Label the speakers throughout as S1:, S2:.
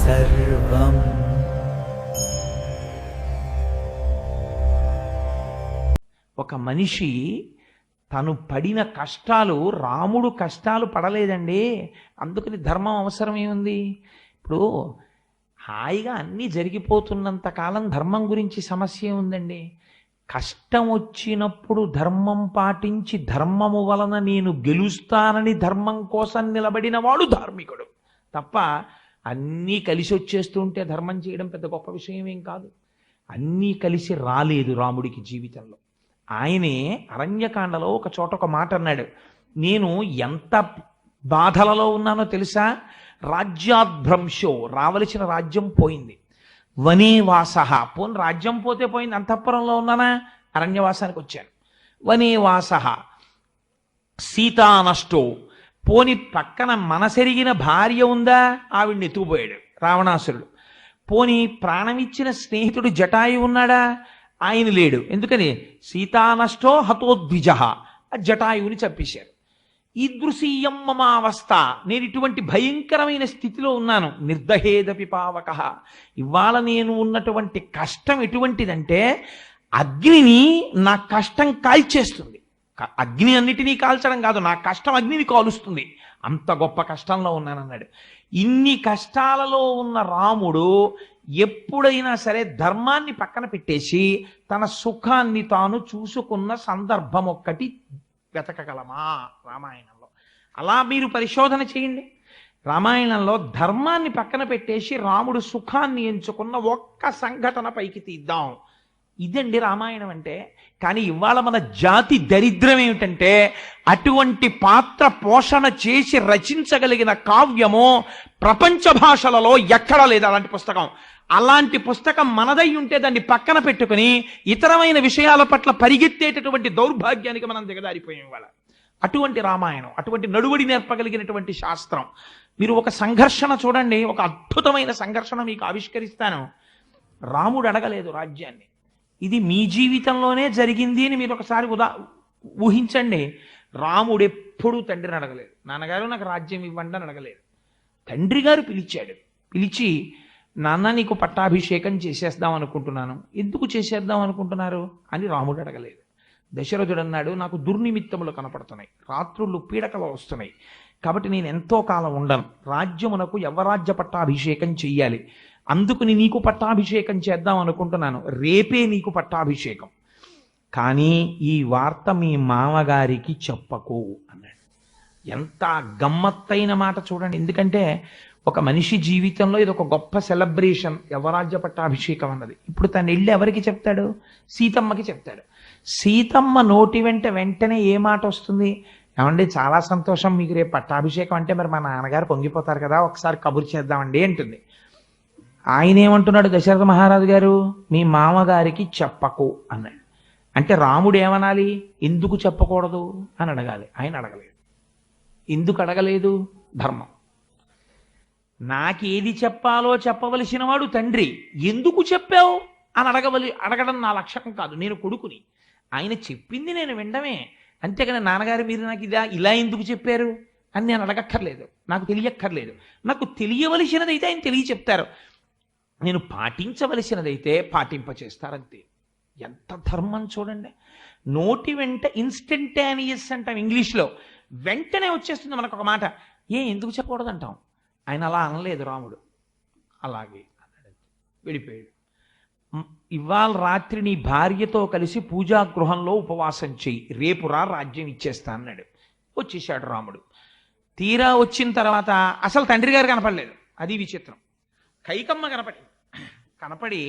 S1: సర్వం.
S2: ఒక మనిషి తను పడిన కష్టాలు, రాముడు కష్టాలు పడలేదండి, అందుకని ధర్మం అవసరం ఏముంది? ఇప్పుడు హాయిగా అన్నీ జరిగిపోతున్నంత కాలం ధర్మం గురించి సమస్య ఉందండి. కష్టం వచ్చినప్పుడు ధర్మం పాటించి ధర్మము వలన నేను గెలుస్తానని ధర్మం కోసం నిలబడిన వాడు ధార్మికుడు తప్ప అన్నీ కలిసి వచ్చేస్తుంటే ధర్మం చేయడం పెద్ద గొప్ప విషయం ఏం కాదు. అన్నీ కలిసి రాలేదు రాముడికి జీవితంలో. ఆయనే అరణ్యకాండలో ఒక చోట ఒక మాట అన్నాడు, నేను ఎంత బాధలలో ఉన్నానో తెలుసా? రాజ్యాద్భ్రంశో, రావలసిన రాజ్యం పోయింది. వనేవాస, పోని రాజ్యం పోతే పోయింది, అంతఃపురంలో ఉన్నానా, అరణ్యవాసానికి వచ్చాను. వనేవాస సీతానష్టో, పోని పక్కన మనసెరిగిన భార్య ఉందా, ఆవిడ్ని ఎత్తుకుపోయాడు రావణాసురుడు. పోని ప్రాణమిచ్చిన స్నేహితుడు జటాయు ఉన్నాడా, ఆయన లేడు. ఎందుకని? సీతానష్టో హతోద్విజ, జటాయువుని చంపేశారు. ఈదృశీయం మమావస్థ, నేను ఇటువంటి భయంకరమైన స్థితిలో ఉన్నాను. నిర్దహేదపి పావక, ఇవాళ నేను ఉన్నటువంటి కష్టం ఎటువంటిదంటే అగ్నిని నా కష్టం కాల్చేస్తుంది. అగ్ని అన్నిటినీ కాల్చడం కాదు, నా కష్టం అగ్నిని కాలుస్తుంది, అంత గొప్ప కష్టంలో ఉన్నానన్నాడు. ఇన్ని కష్టాలలో ఉన్న రాముడు ఎప్పుడైనా సరే ధర్మాన్ని పక్కన పెట్టేసి తన సుఖాన్ని తాను చూసుకున్న సందర్భం ఒక్కటి వెతకగలమా రామాయణంలో? అలా మీరు పరిశోధన చేయండి. రామాయణంలో ధర్మాన్ని పక్కన పెట్టేసి రాముడు సుఖాన్ని ఎంచుకున్న ఒక్క సంఘటన పైకి తీద్దాం. ఇదండి రామాయణం అంటే. కానీ ఇవాళ మన జాతి దరిద్రం ఏమిటంటే అటువంటి పాత్ర పోషణ చేసి రచించగలిగిన కావ్యము ప్రపంచ భాషలలో ఎక్కడా లేదు అలాంటి పుస్తకం. అలాంటి పుస్తకం మనదై ఉంటే దాన్ని పక్కన పెట్టుకుని ఇతరమైన విషయాల పట్ల పరిగెత్తేటటువంటి దౌర్భాగ్యానికి మనం దిగదారిపోయాం ఇవాళ. అటువంటి రామాయణం, అటువంటి నడువడి నేర్పగలిగినటువంటి శాస్త్రం. మీరు ఒక సంఘర్షణ చూడండి, ఒక అద్భుతమైన సంఘర్షణ మీకు ఆవిష్కరిస్తాను. రాముడు అడగలేదు రాజ్యాన్ని, ఇది మీ జీవితంలోనే జరిగింది అని మీరు ఒకసారి ఊహించండి. రాముడు ఎప్పుడూ తండ్రిని అడగలేదు, నాన్నగారు నాకు రాజ్యం ఇవ్వండి అని అడగలేదు. తండ్రి గారు పిలిచాడు, పిలిచి నాన్న నీకు పట్టాభిషేకం చేసేద్దాం అనుకుంటున్నాను. ఎందుకు చేసేద్దాం అనుకుంటున్నారు అని రాముడు అడగలేదు. దశరథుడు అన్నాడు, నాకు దుర్నిమిత్తములు కనపడుతున్నాయి, రాత్రుళ్ళు పీడకలు వస్తున్నాయి, కాబట్టి నేను ఎంతో కాలం ఉండను, రాజ్యమునకు యవ్వరాజ్య పట్టాభిషేకం చెయ్యాలి, అందుకుని నీకు పట్టాభిషేకం చేద్దాం అనుకుంటున్నాను, రేపే నీకు పట్టాభిషేకం, కానీ ఈ వార్త మీ మామగారికి చెప్పకు అన్నాడు. ఎంత గమ్మత్తైన మాట చూడండి. ఎందుకంటే ఒక మనిషి జీవితంలో ఇది ఒక గొప్ప సెలబ్రేషన్, యవరాజ్య పట్టాభిషేకం అన్నది. ఇప్పుడు తను వెళ్ళి ఎవరికి చెప్తాడు? సీతమ్మకి చెప్తాడు. సీతమ్మ నోటి వెంటనే ఏ మాట వస్తుంది? ఏమండి చాలా సంతోషం, మీకు రేపు పట్టాభిషేకం అంటే మరి మా నాన్నగారు పొంగిపోతారు కదా, ఒకసారి కబురు చేద్దామండి అంటుంది. ఆయన ఏమంటున్నాడు దశరథ మహారాజు గారు? మీ మామగారికి చెప్పకు అన్నాడు. అంటే రాముడు ఏమనాలి? ఎందుకు చెప్పకూడదు అని అడగాలి. ఆయన అడగలేదు. ఎందుకు అడగలేదు? ధర్మం. నాకేది చెప్పాలో చెప్పవలసిన వాడు తండ్రి, ఎందుకు చెప్పావు అని అడగడం నా లక్ష్యం కాదు, నేను కొడుకుని, ఆయన చెప్పింది నేను వినడమే. అంతేకాని నాన్నగారు మీరు నాకు ఇలా ఎందుకు చెప్పారు అని నేను అడగక్కర్లేదు, నాకు తెలియక్కర్లేదు. నాకు తెలియవలసినదైతే ఆయన తెలియ చెప్తారు, నేను పాటించవలసినదైతే పాటింపచేస్తారంతే. ఎంత ధర్మం చూడండి. నోటి వెంట ఇన్స్టంటేనియస్ అంటాం ఇంగ్లీష్లో, వెంటనే వచ్చేస్తుంది మనకు ఒక మాట. ఎందుకు చెప్పకూడదు అంటాం. ఆయన అలా అనలేదు రాముడు, అలాగే అన్నాడు, వెళ్ళిపోయాడు. ఇవాళ రాత్రి నీ భార్యతో కలిసి పూజాగృహంలో ఉపవాసం చెయ్యి, రేపు రాజ్యం ఇచ్చేస్తా అన్నాడు. వచ్చేసాడు రాముడు. తీరా వచ్చిన తర్వాత అసలు తండ్రి గారు కనపడలేదు, అది విచిత్రం. కైకమ్మ కనపడి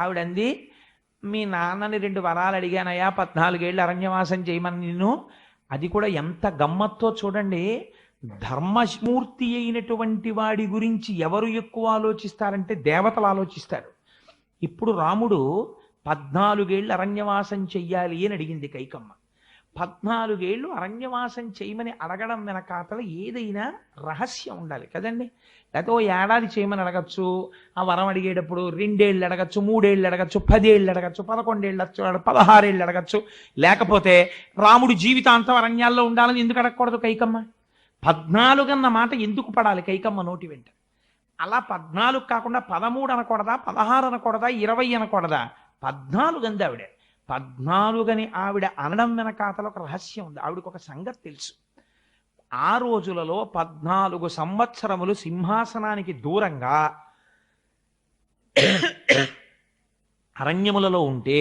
S2: ఆవిడంది, మీ నాన్నని 2 వరాలు అడిగానయ్యా, 14 ఏళ్ళు అరణ్యవాసం చేయమని నిన్ను. అది కూడా ఎంత గమ్మత్తో చూడండి. ధర్మమూర్తి అయినటువంటి వాడి గురించి ఎవరు ఎక్కువ ఆలోచిస్తారంటే దేవతలు ఆలోచిస్తారు. ఇప్పుడు రాముడు 14 ఏళ్ళు అరణ్యవాసం చెయ్యాలి అని అడిగింది కైకమ్మ. 14 ఏళ్ళు అరణ్యవాసం చేయమని అడగడం వెనకాతల ఏదైనా రహస్యం ఉండాలి కదండి. లేకపోతే 1 ఏడాది చేయమని అడగచ్చు, ఆ వరం అడిగేటప్పుడు 2 ఏళ్ళు అడగచ్చు, 3 ఏళ్ళు అడగచ్చు, 10 ఏళ్ళు అడగచ్చు, 11 ఏళ్ళు 16 ఏళ్ళు అడగచ్చు. లేకపోతే రాముడు జీవితాంతం అరణ్యాల్లో ఉండాలని ఎందుకు అడగకూడదు కైకమ్మ? 14 అన్న మాట ఎందుకు పడాలి కైకమ్మ నోటి వెంట? అలా 14 కాకుండా 13 అనకూడదా, 16 అనకూడదా, 20 అనకూడదా? 14 అంది ఆవిడ. 14 అని ఆవిడ అనడం వెనకాతల ఒక రహస్యం ఉంది. ఆవిడకు ఒక సంగతి తెలుసు. ఆ రోజులలో 14 సంవత్సరములు సింహాసనానికి దూరంగా అరణ్యములలో ఉంటే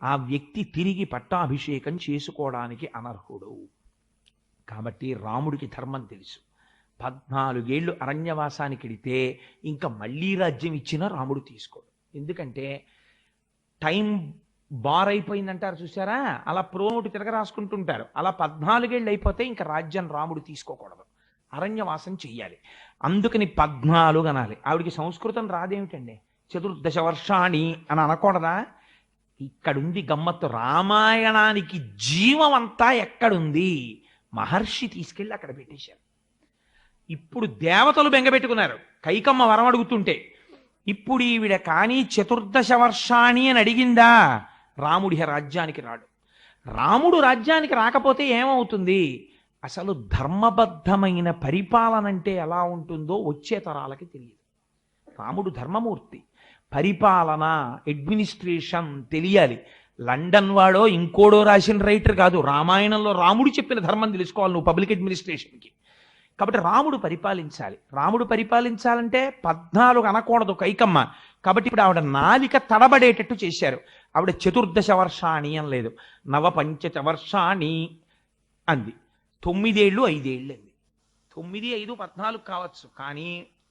S2: ఆ వ్యక్తి తిరిగి పట్టాభిషేకం చేసుకోవడానికి అనర్హుడు. కాబట్టి రాముడికి ధర్మం తెలుసు. 14 ఏళ్ళు అరణ్యవాసానికి వెడితే ఇంకా మళ్ళీ రాజ్యం ఇచ్చినా రాముడు తీసుకోడు. ఎందుకంటే టైం బార్ అయిపోయిందంటారు చూసారా, అలా ప్రోనోటి తిరగ రాసుకుంటుంటారు. అలా 14 ఏళ్ళు అయిపోతే ఇంకా రాజ్యం రాముడు తీసుకోకూడదు, అరణ్యవాసం చెయ్యాలి. అందుకని 14 అనాలి. ఆవిడికి సంస్కృతం రాదేమిటండి, 14 వర్షాణి అని అనకూడదా? ఇక్కడుంది గమ్మత్తు. రామాయణానికి జీవం అంతా ఎక్కడుంది? మహర్షి తీసుకెళ్ళి అక్కడ పెట్టేశారు. ఇప్పుడు దేవతలు బెంగపెట్టుకున్నారు కైకమ్మ వరం అడుగుతుంటే. ఇప్పుడు ఈవిడ కానీ 14 వర్షాణి అని అడిగిందా, రాముడి రాజ్యానికి రాడు. రాముడు రాజ్యానికి రాకపోతే ఏమవుతుంది? అసలు ధర్మబద్ధమైన పరిపాలన అంటే ఎలా ఉంటుందో వచ్చే తరాలకి తెలియదు. రాముడు ధర్మమూర్తి, పరిపాలన, అడ్మినిస్ట్రేషన్ తెలియాలి. లండన్ వాడో ఇంకోడో రాసిన రైటర్ కాదు, రామాయణంలో రాముడు చెప్పిన ధర్మం తెలుసుకోవాలి నువ్వు పబ్లిక్ అడ్మినిస్ట్రేషన్కి. కాబట్టి రాముడు పరిపాలించాలి. రాముడు పరిపాలించాలంటే 14 అనకూడదు కైకమ్మ. కాబట్టి ఇప్పుడు ఆవిడ నాలిక తడబడేటట్టు చేశారు. ఆవిడ 14 వర్షాణి అనలేదు, 9 వర్షాణి అంది. 9 ఏళ్ళు 5 ఏళ్ళు అంది. 9, 5, 14 కావచ్చు, కానీ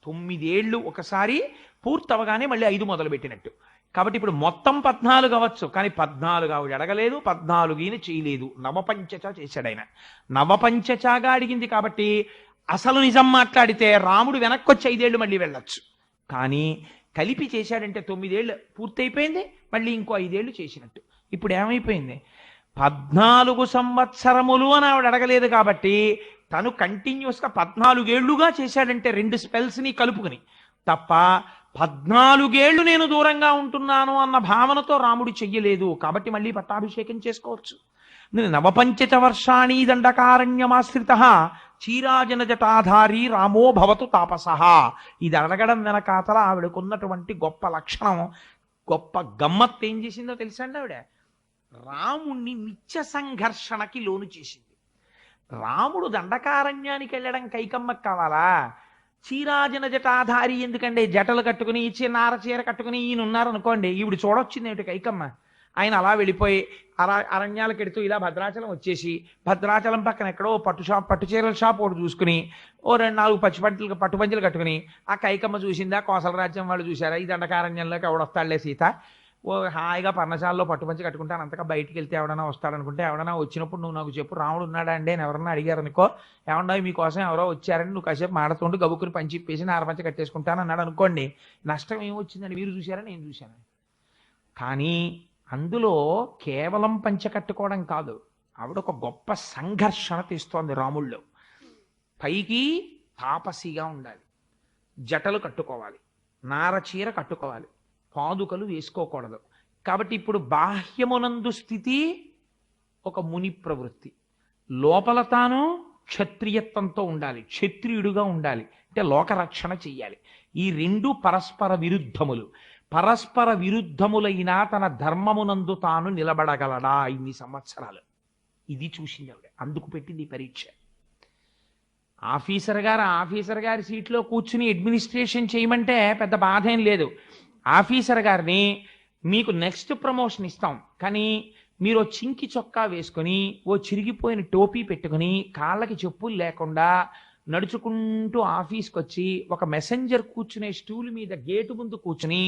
S2: 9 ఏళ్ళు ఒకసారి పూర్తవగానే మళ్ళీ 5 మొదలుపెట్టినట్టు. కాబట్టి ఇప్పుడు మొత్తం 14 అవ్వచ్చు, కానీ 14 ఆవిడ అడగలేదు, 14 ఈయన చేయలేదు, నవపంచచ చేశాడు ఆయన. నవపంచచాగా అడిగింది కాబట్టి అసలు నిజం మాట్లాడితే రాముడు వెనక్కొచ్చి 5 ఏళ్ళు మళ్ళీ వెళ్ళొచ్చు. కానీ కలిపి చేశాడంటే 9 ఏళ్ళు పూర్తయిపోయింది, మళ్ళీ ఇంకో 5 ఏళ్ళు చేసినట్టు. ఇప్పుడు ఏమైపోయింది? 14 సంవత్సరములు అని ఆవిడ అడగలేదు కాబట్టి తను కంటిన్యూస్గా 14 ఏళ్లుగా చేశాడంటే 2 స్పెల్స్ని కలుపుకుని తప్ప 14 ఏళ్ళు నేను దూరంగా ఉంటున్నాను అన్న భావనతో రాముడు చెయ్యలేదు. కాబట్టి మళ్ళీ పట్టాభిషేకం చేసుకోవచ్చు. 9 వర్షాణి దండకారణ్యమాశ్రిత చీరాజన జటాధారి రామో భవతు తాపసః. ఇది అడగడం వెనకాతల ఆవిడకున్నటువంటి గొప్ప లక్షణం, గొప్ప గమ్మత్తు ఏం చేసిందో తెలుసా అండి? ఆవిడ రాముణ్ణి నిత్య సంఘర్షణకి లోను చేసింది. రాముడు దండకారణ్యానికి వెళ్ళడం కైకమ్మకు కావాలా? చీరాజన జటాధారి ఎందుకండి? జటలు కట్టుకుని నార చీర కట్టుకుని ఈయన ఉన్నారనుకోండి, ఈవిడ చూడొచ్చింది ఏమిటి కైకమ్మ? ఆయన అలా వెళ్ళిపోయి అరణ్యాలకు ఎడుతూ ఇలా భద్రాచలం వచ్చేసి భద్రాచలం పక్కన ఎక్కడో పట్టు చీరల షాప్ ఒకటి చూసుకుని ఓ 2-4 పట్టుపంచలు కట్టుకుని ఆ కైకమ్మ చూసిందా, కోసల రాజ్యం వాళ్ళు చూసారా, ఈ దండకారణ్యంలోకి ఎవడొస్తాడులే సీత, ఓ హాయిగా పర్ణశాలలో పట్టుపంచి కట్టుకుంటాను, అంతగా బయటికి వెళ్తే ఎవడన్నా వస్తాడనుకుంటే, ఎవడన్నా వచ్చినప్పుడు నువ్వు నాకు చెప్పు రాముడు ఉన్నాడా అండి అని ఎవరన్నా అడిగారు అనుకో, ఏమన్నా మీకోసం ఎవరో వచ్చారని నువ్వు కాసేపు మాడుతుంటూ గబుక్కుని పంచిప్పేసి నారపంచ కట్టేసుకుంటాను అన్నాడు అనుకోండి, నష్టం ఏమొచ్చిందని మీరు చూసారా, నేను చూశాను. కానీ అందులో కేవలం పంచ కట్టుకోవడం కాదు, ఆవిడ ఒక గొప్ప సంఘర్షణ తీస్తోంది రాముళ్ళు. పైకి తాపసిగా ఉండాలి, జటలు కట్టుకోవాలి, నార చీర కట్టుకోవాలి, పాదుకలు వేసుకోకూడదు. కాబట్టి ఇప్పుడు బాహ్యమునందు స్థితి ఒక ముని ప్రవృత్తి, లోపల తాను క్షత్రియత్వంతో ఉండాలి, క్షత్రియుడుగా ఉండాలి, అంటే లోకరక్షణ చెయ్యాలి. ఈ 2 పరస్పర విరుద్ధములు. పరస్పర విరుద్ధములైన తన ధర్మమునందు తాను నిలబడగలడా ఇన్ని సంవత్సరాలు? ఇది చూసింది ఆవిడ, అందుకు పెట్టింది పరీక్ష. ఆఫీసర్ గారి సీట్లో కూర్చుని అడ్మినిస్ట్రేషన్ చేయమంటే పెద్ద బాధ ఏం లేదు. ఆఫీసర్ గారిని మీకు నెక్స్ట్ ప్రమోషన్ ఇస్తాం, కానీ మీరు చింకి చొక్కా వేసుకొని ఓ చిరిగిపోయిన టోపీ పెట్టుకుని కాళ్ళకి చెప్పులు లేకుండా నడుచుకుంటూ ఆఫీస్కి వచ్చి ఒక మెసెంజర్ కూర్చునే స్టూల్ మీద గేటు ముందు కూర్చుని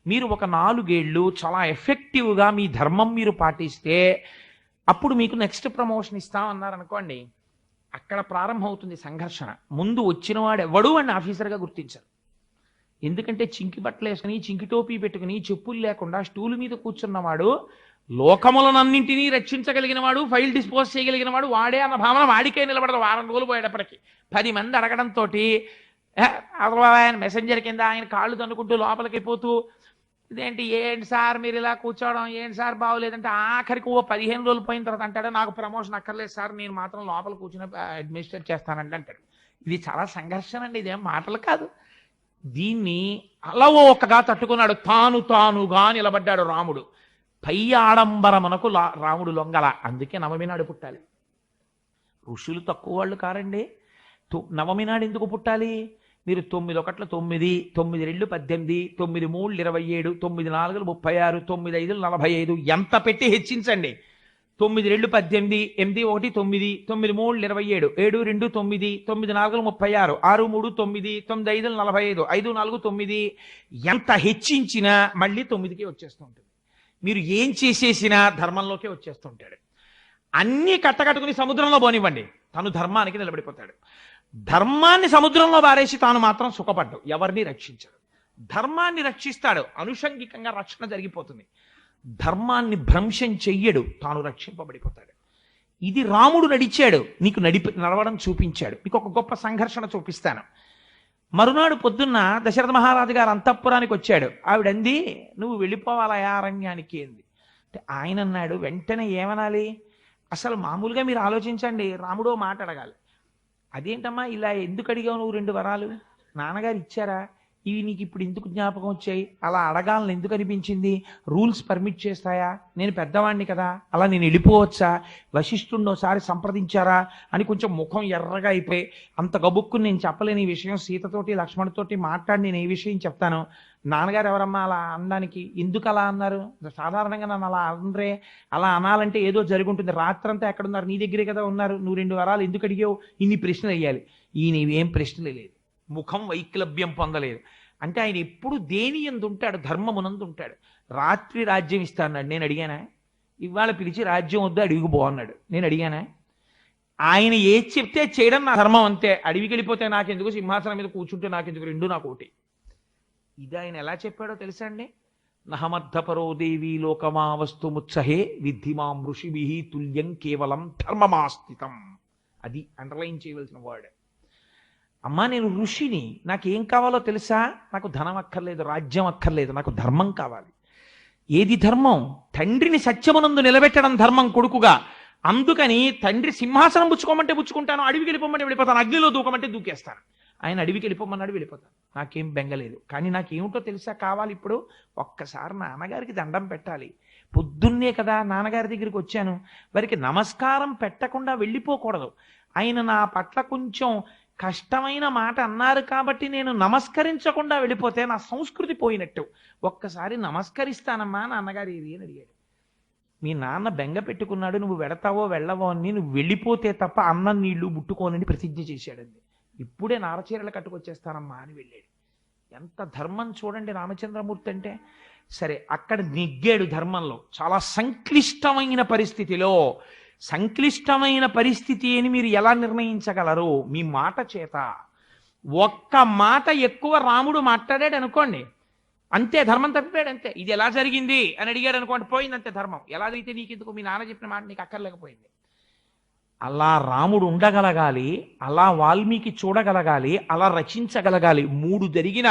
S2: మీరు ఒక 4 ఏళ్ళు చాలా ఎఫెక్టివ్గా మీ ధర్మం మీరు పాటిస్తే అప్పుడు మీకు నెక్స్ట్ ప్రమోషన్ ఇస్తాం అన్నారనుకోండి, అక్కడ ప్రారంభమవుతుంది సంఘర్షణ. ముందు వచ్చిన వాడు ఎవడు అని ఆఫీసర్గా గుర్తించారు. ఎందుకంటే చింకి బట్టలు వేసుకుని చింకి టోపీ పెట్టుకుని చెప్పులు లేకుండా స్టూల్ మీద కూర్చున్నవాడు లోకములనన్నింటినీ రక్షించగలిగిన వాడు, ఫైల్ డిస్పోజ్ చేయగలిగిన వాడు వాడే అన్న భావన వాడికే నిలబడదు. 10 రోజులు పోయేటప్పటికి 10 మంది అడగడంతో ఆయన మెసెంజర్ కింద ఆయన కాళ్ళు తన్నుకుంటూ లోపలికి పోతూ ఇదేంటి ఏంటి సార్ మీరు ఇలా కూర్చోవడం, ఏంటి సార్ బాగోలేదంటే ఆఖరికి ఓ 15 రోజులు పోయిన తర్వాత అంటాడు నాకు ప్రమోషన్ అక్కర్లేదు సార్, నేను మాత్రం లోపల కూర్చుని అడ్మినిస్ట్రేట్ చేస్తానంటే అంటాడు. ఇది చాలా సంఘర్షణ అండి, ఇదేం మాటలు కాదు. దీన్ని అలవోకగా తట్టుకున్నాడు, తానుగా నిలబడ్డాడు రాముడు. పై ఆడంబరమునకు రాముడు లొంగల. అందుకే నవమి నాడు పుట్టాలి. ఋషులు తక్కువ వాళ్ళు కారండి. నవమి నాడు ఎందుకు పుట్టాలి? మీరు 9 1 9, 9 2 18, 9 3 27, 9 4 36, 9 5 45 ఎంత పెట్టి హెచ్చించండి. 9 2 18, 8 1 9, 9 3 27, 7 2 9, 9 4 36, 6 3 9, 9 5 45, 5 4 9 ఎంత హెచ్చించినా మళ్ళీ 9కి వచ్చేస్తుంటుంది. మీరు ఏం చేసేసినా ధర్మంలోకే వచ్చేస్తుంటాడు. అన్నీ కట్టకట్టుకుని సముద్రంలో పోనివ్వండి, తను ధర్మానికి నిలబడిపోతాడు. ధర్మాన్ని సముద్రంలో బారేసి తాను మాత్రం సుఖపడ్డు, ఎవరిని రక్షించడు. ధర్మాన్ని రక్షిస్తాడు, అనుషంగికంగా రక్షణ జరిగిపోతుంది. ధర్మాన్ని భ్రంశం చెయ్యడు, తాను రక్షింపబడిపోతాడు. ఇది రాముడు నడిచాడు, నీకు నడవడం చూపించాడు. మీకు ఒక గొప్ప సంఘర్షణ చూపిస్తాను. మరునాడు పొద్దున్న దశరథ మహారాజు గారు అంతఃపురానికి వచ్చాడు. ఆవిడంది, నువ్వు వెళ్ళిపోవాలా అరణ్యానికి అంది. అంటే ఆయన అన్నాడు, వెంటనే ఏమనాలి? అసలు మామూలుగా మీరు ఆలోచించండి, రాముడో మాట అడగాలి. అదేంటమ్మా ఇలా ఎందుకు అడిగావు నువ్వు 2 వరాలు? నాన్నగారు ఇచ్చారా? ఇవి నీకు ఇప్పుడు ఎందుకు జ్ఞాపకం వచ్చాయి? అలా అడగాలని ఎందుకు అనిపించింది? రూల్స్ పర్మిట్ చేస్తాయా? నేను పెద్దవాడిని కదా, అలా నేను వెళ్ళిపోవచ్చా? వశిష్ఠుండోసారి సంప్రదించారా అని కొంచెం ముఖం ఎర్రగా అయిపోయి, అంత గబుక్కుని నేను చెప్పలేని ఈ విషయం సీతతోటి లక్ష్మణుతోటి మాట్లాడి నేను ఏ విషయం చెప్తాను. నాన్నగారు ఎవరమ్మా అలా అనడానికి? ఎందుకు అలా అన్నారు? సాధారణంగా నన్ను అలా అనరే. అలా అనాలంటే ఏదో జరుగుంటుంది. రాత్రంతా ఎక్కడున్నారు? నీ దగ్గరే కదా ఉన్నారు. నువ్వు 2 వరాలు ఎందుకు అడిగావు? ఇన్ని ప్రశ్నలు వేయాలి. ఈయన ఏం ప్రశ్నలు లేదు, ముఖం వైక్లభ్యం పొందలేదు. అంటే ఆయన ఎప్పుడు దేని యందు ఉంటాడు? ధర్మమునందు ఉంటాడు. రాత్రి రాజ్యం ఇస్తాన్నాడు, నేను అడిగానా? ఇవాళ పిలిచి రాజ్యం వద్దు అడవికి బాగున్నాడు, నేను అడిగానా? ఆయన ఏది చెప్తే చేయడం నా ధర్మం, అంతే. అడవికి వెళ్ళిపోతే నాకెందుకు, సింహాసనం మీద కూర్చుంటే నాకెందుకు, 2 నాకు ఒకటి. ఇది ఆయన ఎలా చెప్పాడో తెలుసా అండి? నహమర్థపరో దేవీ లోకమావస్తు ముత్సహే విద్ధిమాం ఋషిభి తుల్యం కేవలం ధర్మమాస్థితం. అది అండర్లైన్ చేయవలసిన వర్డ్. అమ్మా నేను ఋషిని, నాకేం కావాలో తెలుసా? నాకు ధనం అక్కర్లేదు, రాజ్యం అక్కర్లేదు, నాకు ధర్మం కావాలి. ఏది ధర్మం? తండ్రిని సత్యమునందు నిలబెట్టడం ధర్మం కొడుకుగా. అందుకని తండ్రి సింహాసనం పుచ్చుకోమంటే పుచ్చుకుంటాను, అడవికి వెళ్ళిపోమంటే వెళ్ళిపోతాను, అగ్నిలో దూకమంటే దూకేస్తాను. ఆయన అడవికి వెళ్ళిపోమన్నాడు, వెళ్ళిపోతాను, నాకేం బెంగలేదు. కానీ నాకేమిటో తెలుసా కావాలి ఇప్పుడు? ఒక్కసారి నాన్నగారికి దండం పెట్టాలి. పొద్దున్నే కదా నాన్నగారి దగ్గరికి వచ్చాను, వారికి నమస్కారం పెట్టకుండా వెళ్ళిపోకూడదు. ఆయన నా పట్ల కొంచెం కష్టమైన మాట అన్నారు కాబట్టి నేను నమస్కరించకుండా వెళ్ళిపోతే నా సంస్కృతి పోయినట్టు. ఒక్కసారి నమస్కరిస్తానమ్మా నాన్నగారు ఏది అని అడిగాడు. మీ నాన్న బెంగ పెట్టుకున్నాడు, నువ్వు వెడతావో వెళ్ళవో అని, నువ్వు వెళ్ళిపోతే తప్ప అన్నం నీళ్లు ముట్టుకోనని ప్రతిజ్ఞ చేశాడండి. ఇప్పుడే నారచీరలు కట్టుకొచ్చేస్తానమ్మా అని వెళ్ళాడు. ఎంత ధర్మం చూడండి రామచంద్రమూర్తి అంటే. సరే, అక్కడ నెగ్గాడు ధర్మంలో. చాలా సంక్లిష్టమైన పరిస్థితిలో. సంక్లిష్టమైన పరిస్థితి అని మీరు ఎలా నిర్ణయించగలరు? మీ మాట చేత. ఒక్క మాట ఎక్కువ రాముడు మాట్లాడాడు అనుకోండి, అంతే, ధర్మం తప్పిపోయాడు, అంతే. ఇది ఎలా జరిగింది అని అడిగాడు అనుకోండి, పోయింది అంతే ధర్మం. ఎలాగైతే నీకెందుకు, మీ నాన్న చెప్పిన మాట నీకు అక్కర్లేకపోయింది. అలా రాముడు ఉండగలగాలి, అలా వాల్మీకి చూడగలగాలి, అలా రచించగలగాలి. 3 జరిగిన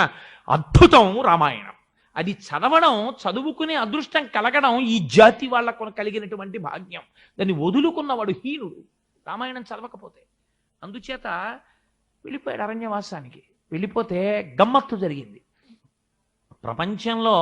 S2: అద్భుతం రామాయణం. అది చదవడం, చదువుకునే అదృష్టం కలగడం ఈ జాతి వాళ్ళకు కలిగినటువంటి భాగ్యం. దాన్ని వదులుకున్నవాడు హీనుడు, రామాయణం చదవకపోతే. అందుచేత వెళ్ళిపోయాడు అరణ్యవాసానికి. వెళ్ళిపోతే గమ్మత్తు జరిగింది. ప్రపంచంలో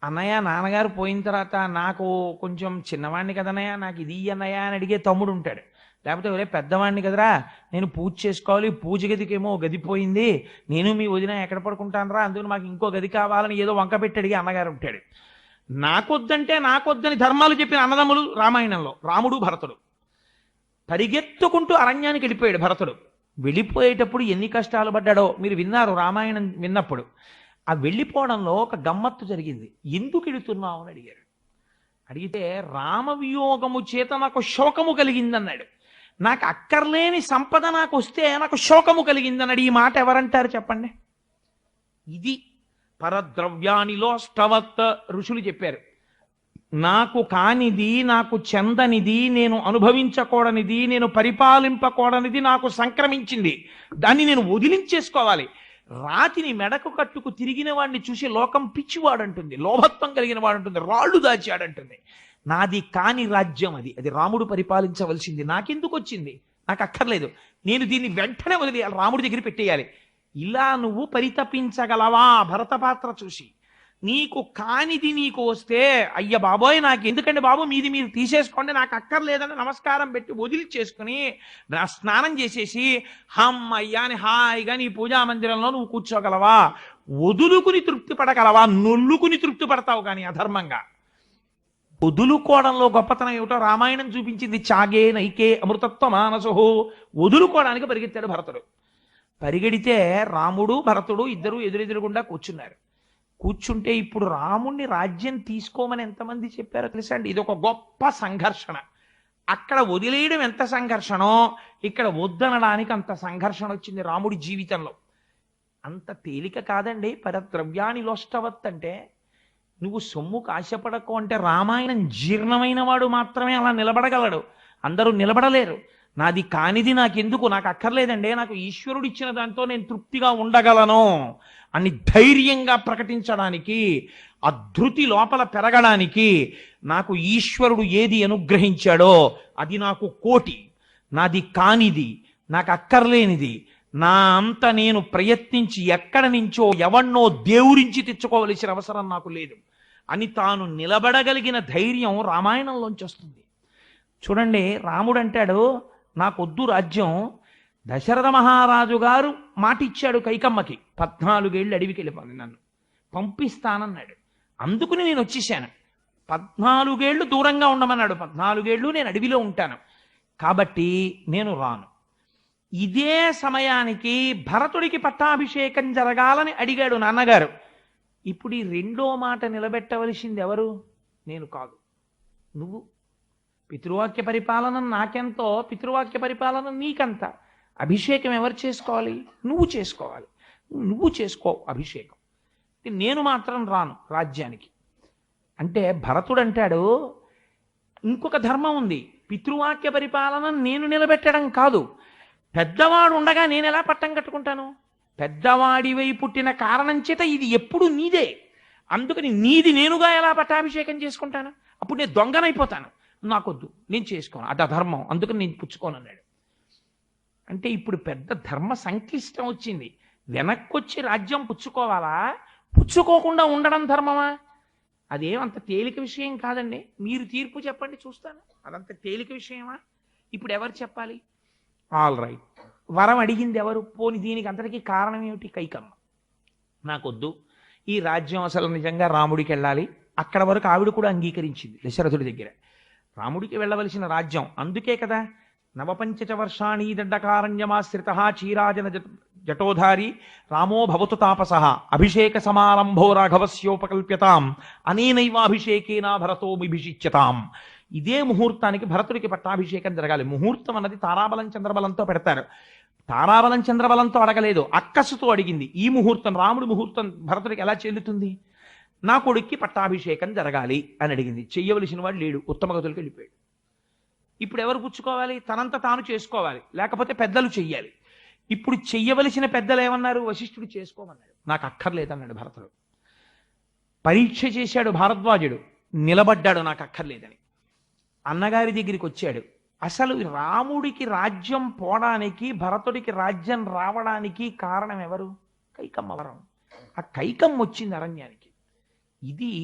S2: అన్నయ్య నాన్నగారు పోయిన తర్వాత నాకు కొంచెం చిన్నవాడిని కదన్నయ్య, నాకు ఇది అన్నయ్య అని అడిగే తమ్ముడు ఉంటాడు. లేకపోతే ఒరే పెద్దవాడిని కదరా, నేను పూజ చేసుకోవాలి, పూజ గదికేమో గది పోయింది, నేను మీ వదిన ఎక్కడ పడుకుంటానరా, అందుకని మాకు ఇంకో గది కావాలని ఏదో వంక పెట్టి అడిగి అన్నగారు ఉంటాడు. నాకొద్దంటే నాకొద్దని ధర్మాలు చెప్పిన అన్నదమ్ములు రామాయణంలో రాముడు భరతుడు. పరిగెత్తుకుంటూ అరణ్యానికి వెళ్ళిపోయాడు భరతుడు. వెళ్ళిపోయేటప్పుడు ఎన్ని కష్టాలు పడ్డాడో మీరు విన్నారు రామాయణం విన్నప్పుడు. ఆ వెళ్ళిపోవడంలో ఒక గమ్మత్తు జరిగింది. ఎందుకు వెళుతున్నావు అని అడిగాడు. అడిగితే రామవియోగము చేత నాకు శోకము కలిగిందన్నాడు. నాకు అక్కర్లేని సంపద నాకు వస్తే నాకు శోకము కలిగిందన్నాడు. ఈ మాట ఎవరంటారు చెప్పండి? ఇది పరద్రవ్యానిలో స్టవత్ ఋషులు చెప్పారు. నాకు కానిది, నాకు చెందనిది, నేను అనుభవించకూడనిది, నేను పరిపాలింపకూడనిది నాకు సంక్రమించింది, దాన్ని నేను వదిలించేసుకోవాలి. రాతిని మెడకు కట్టుకు తిరిగిన వాడిని చూసి లోకం పిచ్చివాడంటుంది, లోభత్వం కలిగిన వాడంటుంది, రాళ్ళు దాచాడంటుంది. నాది కాని రాజ్యం అది, అది రాముడు పరిపాలించవలసింది. నాకెందుకు వచ్చింది? నాకు అక్కర్లేదు, నేను దీన్ని వెంటనే వదిలేయాలి, రాముడి దగ్గర పెట్టేయాలి. ఇలా నువ్వు పరితపించగలవా భరత పాత్ర చూసి? నీకు కానిది నీకు వస్తే అయ్య బాబోయ్ నాకు ఎందుకండి బాబు, మీది మీరు తీసేసుకోండి, నాకు అక్కర్లేదని నమస్కారం పెట్టి వదిలిచేసుకుని స్నానం చేసేసి హమ్మయ్యా అని హాయిగా నీ పూజా మందిరంలో నువ్వు కూర్చోగలవా? వదులుకుని తృప్తి పడగలవా? నొల్లుకుని తృప్తి పడతావు కానీ అధర్మంగా. వదులుకోవడంలో గొప్పతనం ఏమిటో రామాయణం చూపించింది. చాగే నైకే అమృతత్వ మానసో. వదులుకోవడానికి పరిగెత్తాడు భరతుడు. పరిగెడితే రాముడు భరతుడు ఇద్దరు ఎదురెదురుగుండా కూర్చున్నారు. కూర్చుంటే ఇప్పుడు రాముణ్ణి రాజ్యం తీసుకోమని ఎంతమంది చెప్పారో తెలుసా అండి? ఇది ఒక గొప్ప సంఘర్షణ. అక్కడ వదిలేయడం ఎంత సంఘర్షణో ఇక్కడ వద్దనడానికి అంత సంఘర్షణ వచ్చింది రాముడి జీవితంలో. అంత తేలిక కాదండి పరద్రవ్యాన్ని లోష్టవత్ అంటే. నువ్వు సొమ్ముకు ఆశపడకు అంటే రామాయణం జీర్ణమైన వాడు మాత్రమే అలా నిలబడగలడు, అందరూ నిలబడలేరు. నాది కానిది నాకెందుకు, నాకు అక్కర్లేదండి, నాకు ఈశ్వరుడు ఇచ్చిన దాంతో నేను తృప్తిగా ఉండగలను అని ధైర్యంగా ప్రకటించడానికి, అధృతి లోపల పెరగడానికి, నాకు ఈశ్వరుడు ఏది అనుగ్రహించాడో అది నాకు కోటి, నాది కానిది, నాకు అక్కర్లేనిది, నా అంత నేను ప్రయత్నించి ఎక్కడ నుంచో ఎవన్నో దేవురించి తెచ్చుకోవలసిన అవసరం నాకు లేదు అని తాను నిలబడగలిగిన ధైర్యం రామాయణంలోంచి వస్తుంది. చూడండి, రాముడు అంటాడు నాకొద్దు రాజ్యం. దశరథ మహారాజు గారు మాటిచ్చాడు కైకమ్మకి, 14 ఏళ్ళు అడవికి వెళ్ళిపోయి నన్ను పంపిస్తానన్నాడు. అందుకుని నేను వచ్చేసాను. 14 ఏళ్ళు దూరంగా ఉండమన్నాడు, 14 ఏళ్ళు నేను అడవిలో ఉంటాను కాబట్టి నేను రాను. ఇదే సమయానికి భరతుడికి పట్టాభిషేకం జరగాలని అడిగాడు నాన్నగారు. ఇప్పుడు ఈ రెండో మాట నిలబెట్టవలసింది ఎవరు? నేను కాదు, నువ్వు. పితృవాక్య పరిపాలన నాకెంతో, పితృవాక్య పరిపాలన నీకంత. అభిషేకం ఎవరు చేసుకోవాలి? నువ్వు చేసుకోవాలి. నువ్వు చేసుకో అభిషేకం. నేను మాత్రం రాను రాజ్యానికి అంటే భరతుడు అంటాడు ఇంకొక ధర్మం ఉంది. పితృవాక్య పరిపాలన నేను నిలబెట్టడం కాదు, పెద్దవాడు ఉండగా నేను ఎలా పట్టం కట్టుకుంటాను? పెద్దవాడివై పుట్టిన కారణం చేత ఇది ఎప్పుడు నీదే, అందుకని నీది నేనుగా ఎలా పట్టాభిషేకం చేసుకుంటాను? అప్పుడు నేను దొంగనైపోతాను. నాకొద్దు, నేను చేసుకోను, అది అధర్మం, అందుకని నేను పుచ్చుకోను అన్నాడు. అంటే ఇప్పుడు పెద్ద ధర్మ సంక్లిష్టం వచ్చింది. వెనక్కొచ్చి రాజ్యం పుచ్చుకోవాలా, పుచ్చుకోకుండా ఉండడం ధర్మమా? అదేమంత తేలిక విషయం కాదండి. మీరు తీర్పు చెప్పండి చూస్తాను. అదంత తేలిక విషయమా? ఇప్పుడు ఎవరు చెప్పాలి? ఆల్ రైట్, వరం అడిగింది ఎవరు? పోని దీనికి అంతటికీ కారణం ఏమిటి? కైకమ్మ. నాకొద్దు, ఈ రాజ్యం అసలు నిజంగా రాముడికి వెళ్ళాలి. అక్కడ వరకు ఆవిడ కూడా అంగీకరించింది దశరథుడి దగ్గర. రాముడికి వెళ్ళవలసిన రాజ్యం, అందుకే కదా నవపంచచ వర్షాణి దండకారణ్యమాశ్రిత చీరాజన జటోధారి రామో భవతు తాపస అభిషేక సమారంభో రాఘవస్యోపకల్ప్యతాం అనేనైవాభిషేకేనా భరతోమిభిషిచ్యతాం. ఇదే ముహూర్తానికి భరతుడికి పట్టాభిషేకం జరగాలి. ముహూర్తం అన్నది తారాబలం చంద్రబలంతో పెడతారు. తారాబలం చంద్రబలంతో అడగలేదు, అక్కసుతో అడిగింది. ఈ ముహూర్తం రాముడి ముహూర్తం భరతుడికి ఎలా చెల్లుతుంది? నా కొడుక్కి పట్టాభిషేకం జరగాలి అని అడిగింది. చెయ్యవలసిన వాడు లేడు, ఉత్తమగతులకు వెళ్ళిపోయాడు. ఇప్పుడు ఎవరు పుచ్చుకోవాలి? తనంత తాను చేసుకోవాలి, లేకపోతే పెద్దలు చెయ్యాలి. ఇప్పుడు చెయ్యవలసిన పెద్దలు ఏమన్నారు? వశిష్ఠుడు చేసుకోమన్నాడు. నాకు అక్కర్లేదన్నాడు భరతుడు. పరీక్ష చేశాడు భారద్వాజుడు, నిలబడ్డాడు నాకు అక్కర్లేదని. అన్నగారి దగ్గరికి వచ్చాడు. అసలు రాముడికి రాజ్యం పోవడానికి, భరతుడికి రాజ్యం రావడానికి కారణం ఎవరు? కైకమ్మ వరం. ఆ కైకమ్మ వచ్చింది అరణ్యానికి. ఇది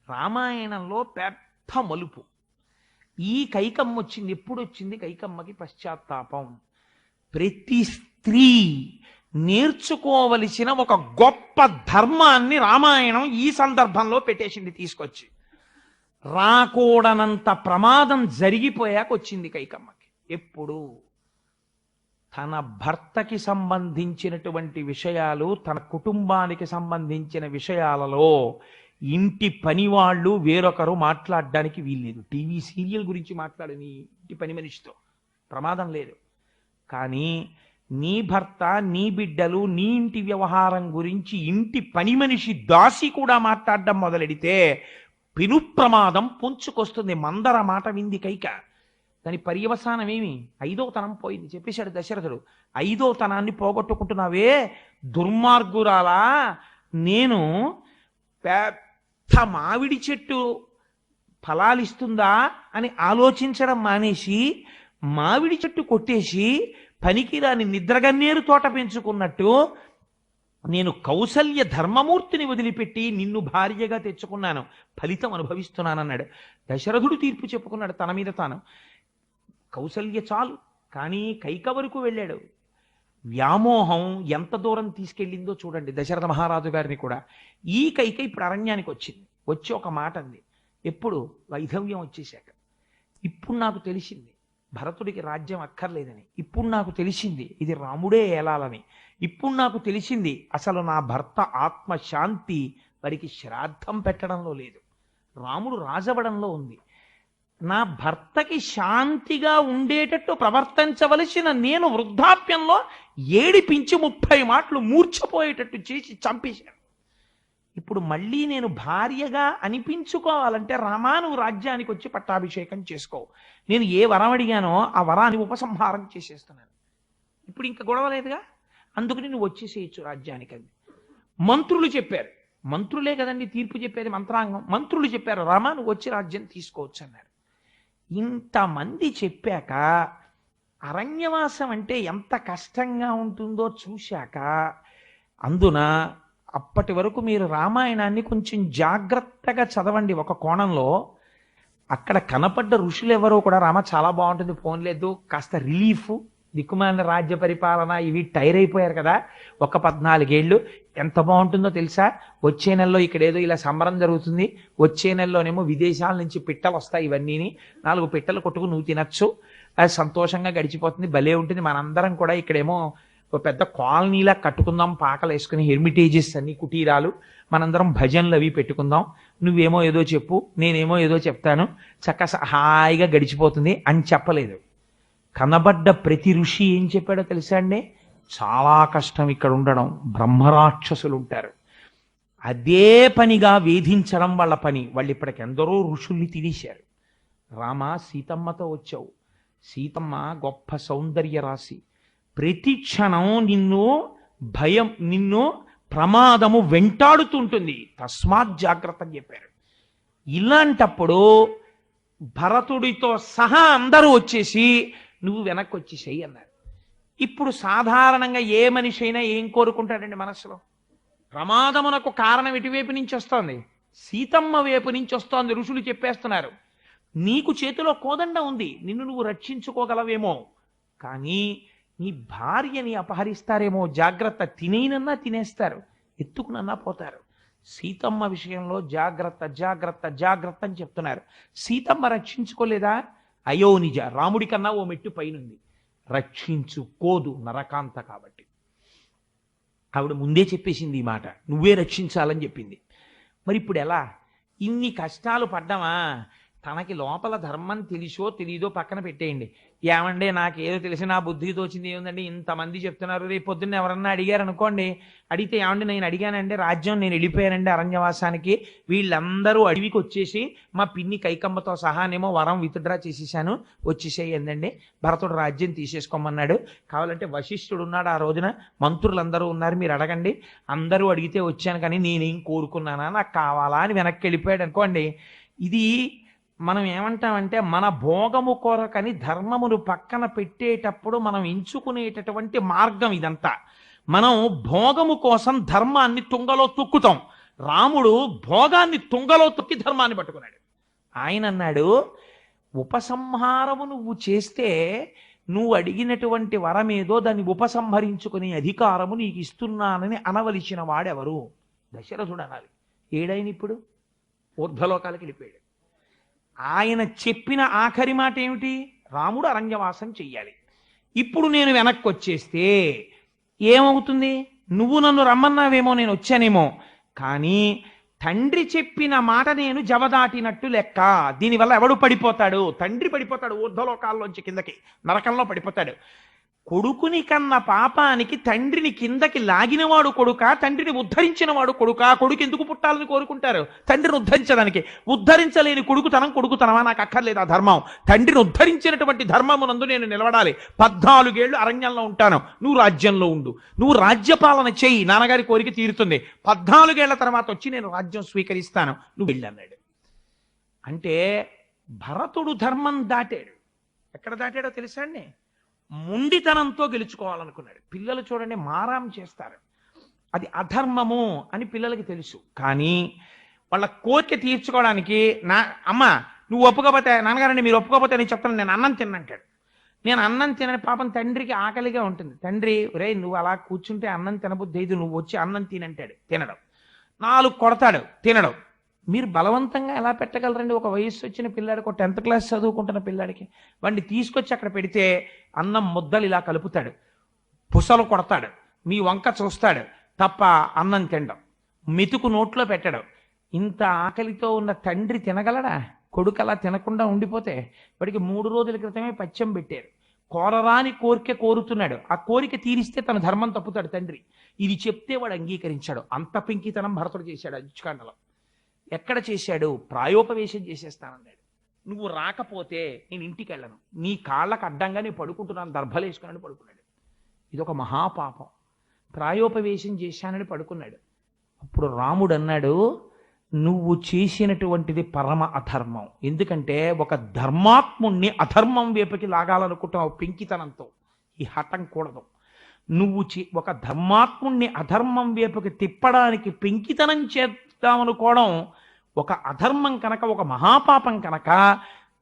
S2: రామాయణంలో పెద్ద మలుపు. ఈ కైకమ్మ వచ్చింది. ఎప్పుడు వచ్చింది కైకమ్మకి? పశ్చాత్తాపం. ప్రతి స్త్రీ నేర్చుకోవలసిన ఒక గొప్ప ధర్మాన్ని రామాయణం ఈ సందర్భంలో పెట్టేసింది తీసుకొచ్చి. రాకూడనంత ప్రమాదం జరిగిపోయాక వచ్చింది కైకమ్మకి. ఎప్పుడు? తన భర్తకి సంబంధించినటువంటి విషయాలు, తన కుటుంబానికి సంబంధించిన విషయాలలో ఇంటి పనివాళ్ళు వేరొకరు మాట్లాడడానికి వీల్లేదు. టీవీ సీరియల్ గురించి మాట్లాడని ఇంటి పని మనిషితో ప్రమాదం లేదు. కానీ నీ భర్త, నీ బిడ్డలు, నీ ఇంటి వ్యవహారం గురించి ఇంటి పని మనిషి దాసి కూడా మాట్లాడడం మొదలెడితే పెను ప్రమాదం పొంచుకొస్తుంది. మందర మాట వింది కైక. దాని పర్యవసానం ఏమి? 5వ తనం పోయింది. చెప్పేశాడు దశరథుడు, 5వ తనాన్ని పోగొట్టుకుంటున్నావే దుర్మార్గురాలా, నేను పెద్ద మామిడి చెట్టు ఫలాలిస్తుందా అని ఆలోచించడం మానేసి మామిడి చెట్టు కొట్టేసి పనికిరాని నిద్రగన్నేరు తోట పెంచుకున్నట్టు నేను కౌసల్య ధర్మమూర్తిని వదిలిపెట్టి నిన్ను భార్యగా తెచ్చుకున్నాను, ఫలితం అనుభవిస్తున్నానన్నాడు. దశరథుడు తీర్పు చెప్పుకున్నాడు తన మీద తాను. కౌసల్య చాలు, కానీ కైక వరకు వెళ్ళాడు. వ్యామోహం ఎంత దూరం తీసుకెళ్ళిందో చూడండి దశరథ మహారాజు గారిని కూడా. ఈ కైక ఇప్పుడు అరణ్యానికి వచ్చింది, వచ్చి ఒక మాట అంది. ఎప్పుడు? వైధవ్యం వచ్చేశాక. ఇప్పుడు నాకు తెలిసింది భరతుడికి రాజ్యం అక్కర్లేదని. ఇప్పుడు నాకు తెలిసింది ఇది రాముడే ఏలాలని. ఇప్పుడు నాకు తెలిసింది అసలు నా భర్త ఆత్మశాంతి వారికి శ్రాద్ధం పెట్టడంలో లేదు, రాముడు రాజవడంలో ఉంది. నా భర్తకి శాంతిగా ఉండేటట్టు ప్రవర్తించవలసిన నేను వృద్ధాప్యంలో ఏడిపించి 30 మాటలు మూర్ఛపోయేటట్టు చేసి చంపేశాను. ఇప్పుడు మళ్ళీ నేను భార్యగా అనిపించుకోవాలంటే రామా నువ్వు రాజ్యానికి వచ్చి పట్టాభిషేకం చేసుకో. నేను ఏ వరం అడిగానో ఆ వరాన్ని ఉపసంహారం చేసేస్తున్నాను. ఇప్పుడు ఇంకా గొడవ లేదుగా, అందుకని నువ్వు వచ్చేసేయచ్చు రాజ్యానికి అంది. మంత్రులు చెప్పారు, మంత్రులే కదండి తీర్పు చెప్పేది, మంత్రాంగం. మంత్రులు చెప్పారు రామా నువ్వు వచ్చి రాజ్యం తీసుకోవచ్చు అన్నారు. ఇంతమంది చెప్పాక అరణ్యవాసం అంటే ఎంత కష్టంగా ఉంటుందో చూశాక, అందున అప్పటి వరకు మీరు రామాయణాన్ని కొంచెం జాగ్రత్తగా చదవండి. ఒక కోణంలో అక్కడ కనపడ్డ ఋషులు ఎవరో కూడా రామ చాలా బాగుంటుంది, ఫోన్ లేదు, కాస్త రిలీఫ్, దిక్కుమాలిన రాజ్య పరిపాలన ఇవి టైర్ అయిపోయారు కదా, ఒక 14 ఏళ్ళు ఎంత బాగుంటుందో తెలుసా. వచ్చే నెలలో ఇక్కడ ఏదో ఇలా సంబరం జరుగుతుంది, వచ్చే నెలలోనేమో విదేశాల నుంచి పిట్టలు వస్తాయి, ఇవన్నీని 4 పిట్టలు కొట్టుకు నువ్వు తినచ్చు, అది సంతోషంగా గడిచిపోతుంది, భలే ఉంటుంది. మనందరం కూడా ఇక్కడేమో ఒక పెద్ద కాలనీలా కట్టుకుందాం, పాకలు వేసుకుని, హెర్మిటేజెస్ అన్ని కుటీరాలు, మనందరం భజనలు అవి పెట్టుకుందాం, నువ్వేమో ఏదో చెప్పు నేనేమో ఏదో చెప్తాను, చక్కగా హాయిగా గడిచిపోతుంది అని చెప్పలేదు. కనబడ్డ ప్రతి ఋషి ఏం చెప్పాడో తెలుసా అండి? చాలా కష్టం ఇక్కడ ఉండడం, బ్రహ్మరాక్షసులు ఉంటారు, అదే పనిగా వేధించడం వాళ్ళ పని. వాళ్ళు ఇప్పటికి ఎందరో ఋషుల్ని తినేశారు. రామ సీతమ్మతో వచ్చావు, సీతమ్మ గొప్ప సౌందర్య రాశి, ప్రతి క్షణం నిన్ను భయం, నిన్ను ప్రమాదము వెంటాడుతుంటుంది, తస్మాత్ జాగ్రత్త అని చెప్పారు. ఇలాంటప్పుడు భరతుడితో సహా అందరూ వచ్చేసి నువ్వు వెనక్కి వచ్చేసేయి అన్నారు. ఇప్పుడు సాధారణంగా ఏ మనిషి అయినా ఏం కోరుకుంటాడండి మనసులో? ప్రమాదమునకు కారణం ఇటువైపు నుంచి వస్తోంది, సీతమ్మ వైపు నుంచి వస్తోంది. ఋషులు చెప్పేస్తున్నారు నీకు చేతిలో కోదండ ఉంది, నిన్ను నువ్వు రక్షించుకోగలవేమో, కానీ నీ భార్యని అపహరిస్తారేమో, జాగ్రత్త, తినేనన్నా తినేస్తారు, ఎత్తుకునన్నా పోతారు. సీతమ్మ విషయంలో జాగ్రత్త జాగ్రత్త జాగ్రత్త అని చెప్తున్నారు. సీతమ్మ రక్షించుకోలేదా? అయోనిజ, రాముడి కన్నా ఓ మెట్టు పైనుంది, రక్షించుకోదు, నరకాంత కాబట్టి. ఆవిడ ముందే చెప్పేసింది ఈ మాట, నువ్వే రక్షించాలని చెప్పింది. మరి ఇప్పుడు ఎలా? ఇన్ని కష్టాలు పడ్డామా? తనకి లోపల ధర్మం తెలిసో తెలీదో పక్కన పెట్టేయండి. ఏమంటే నాకేదో తెలిసి నా బుద్ధికి తోచింది ఏముందండి, ఇంతమంది చెప్తున్నారు, రేపు పొద్దున్న ఎవరన్నా అడిగారు అనుకోండి, అడిగితే ఏమంటే నేను అడిగానంటే రాజ్యం నేను వెళ్ళిపోయానండి అరణ్యవాసానికి, వీళ్ళందరూ అడవికి వచ్చేసి మా పిన్ని కైకమ్మతో సహానేమో వరం విత్డ్రా చేసేసాను, వచ్చేసేయండి, భరతుడు రాజ్యం తీసేసుకోమన్నాడు, కావాలంటే వశిష్ఠుడు ఉన్నాడు ఆ రోజున, మంత్రులందరూ ఉన్నారు, మీరు అడగండి, అందరూ అడిగితే వచ్చాను, కానీ నేనేం కోరుకున్నానా, నాకు కావాలా అని వెనక్కి వెళ్ళిపోయాడు అనుకోండి. ఇది మనం ఏమంటామంటే మన భోగము కొరకని ధర్మమును పక్కన పెట్టేటప్పుడు మనం ఎంచుకునేటటువంటి మార్గం ఇదంతా. మనం భోగము కోసం ధర్మాన్ని తుంగలో తొక్కుతాం, రాముడు భోగాన్ని తుంగలో తొక్కి ధర్మాన్ని పట్టుకున్నాడు. ఆయన అన్నాడు, ఉపసంహారము నువ్వు చేస్తే నువ్వు అడిగినటువంటి వరమేదో దాన్ని ఉపసంహరించుకునే అధికారము నీకు ఇస్తున్నానని అనవలసిన వాడెవరు? దశరథుడు అనాలి. ఏడైన ఇప్పుడు ఊర్ధ్వలోకాలకి వెళ్ళిపోయాడు. ఆయన చెప్పిన ఆఖరి మాట ఏమిటి? రాముడు అరణ్యవాసం చెయ్యాలి. ఇప్పుడు నేను వెనక్కి వచ్చేస్తే ఏమవుతుంది? నువ్వు నన్ను రమ్మన్నావేమో, నేను వచ్చానేమో, కానీ తండ్రి చెప్పిన మాట నేను జవదాటినట్టు లెక్క. దీనివల్ల ఎవడు పడిపోతాడు? తండ్రి పడిపోతాడు, ఊర్ధ్వలోకాల్లోంచి కిందకి నరకంలో పడిపోతాడు. కొడుకుని కన్న పాపానికి తండ్రిని కిందకి లాగినవాడు కొడుక, తండ్రిని ఉద్ధరించినవాడు కొడుక. కొడుకు ఎందుకు పుట్టాలని కోరుకుంటారు? తండ్రిని ఉద్ధరించడానికి. ఉద్ధరించలేని కొడుకుతనమా? నాకు అక్కర్లేదు ఆ ధర్మం. తండ్రిని ఉద్ధరించినటువంటి ధర్మమునందు నేను నిలబడాలి. 14 ఏళ్ళు అరణ్యంలో ఉంటాను, నువ్వు రాజ్యంలో ఉండు, నువ్వు రాజ్యపాలన చెయ్యి, నాన్నగారి కోరిక తీరుతుంది, 14 ఏళ్ల తర్వాత వచ్చి నేను రాజ్యం స్వీకరిస్తాను, నువ్వు వెళ్ళన్నాడు. అంటే భరతుడు ధర్మం దాటాడు. ఎక్కడ దాటాడో తెలుసా అండి? మొండితనంతో గెలుచుకోవాలనుకున్నాడు. పిల్లలు చూడండి మారాం చేస్తారు, అది అధర్మము అని పిల్లలకి తెలుసు. కానీ వాళ్ళ కోరిక తీర్చుకోవడానికి అమ్మ నువ్వు ఒప్పుకోపోతే, నాన్నగారండి మీరు ఒప్పుకోపోతే నేను చెప్తాను నేను అన్నం తిన్నంటాడు. నేను అన్నం తినని పాపం తండ్రికి ఆకలిగా ఉంటుంది. తండ్రి రే నువ్వు అలా కూర్చుంటే అన్నం తినబుద్ధి లేదు, నువ్వు వచ్చి అన్నం తినంటాడు. తినడం. 4 కొడతాడు, తినడం. మీరు బలవంతంగా ఎలా పెట్టగలరండి? ఒక వయస్సు వచ్చిన పిల్లాడికి, ఒక 10th క్లాస్ చదువుకుంటున్న పిల్లాడికి వాడిని తీసుకొచ్చి అక్కడ పెడితే అన్నం ముద్దలు ఇలా కలుపుతాడు, పుసలు కొడతాడు, మీ వంక చూస్తాడు తప్ప అన్నం తినడం, మెతుకు నోట్లో పెట్టడం. ఇంత ఆకలితో ఉన్న తండ్రి తినగలడా? కొడుకు అలా తినకుండా ఉండిపోతే? వాడికి 3 రోజుల క్రితమే పచ్చం పెట్టారు. కోరరాని కోరిక కోరుతున్నాడు, ఆ కోరిక తీరిస్తే తన ధర్మం తప్పుతాడు తండ్రి. ఇది చెప్తే వాడు అంగీకరించాడు. అంత పెంకితనం భరతుడు చేశాడు అజ్జుకాండలో. ఎక్కడ చేశాడు? ప్రాయోపవేశం చేసేస్తానన్నాడు. నువ్వు రాకపోతే నేను ఇంటికి వెళ్ళను, నీ కాళ్ళకు అడ్డంగా నేను పడుకుంటున్నాను, దర్భలేసుకున్నాను పడుకున్నాడు. ఇదొక మహాపాపం. ప్రాయోపవేశం చేశానని పడుకున్నాడు. అప్పుడు రాముడు అన్నాడు, నువ్వు చేసినటువంటిది పరమ అధర్మం. ఎందుకంటే ఒక ధర్మాత్ముణ్ణి అధర్మం వైపుకి లాగాలనుకుంటున్నావు పెంకితనంతో. ఈ హఠం కూడదు. నువ్వు ఒక ధర్మాత్ముణ్ణి అధర్మం వైపుకి తిప్పడానికి పెంకితనం చేద్దామనుకోవడం ఒక అధర్మం కనుక, ఒక మహాపాపం కనుక,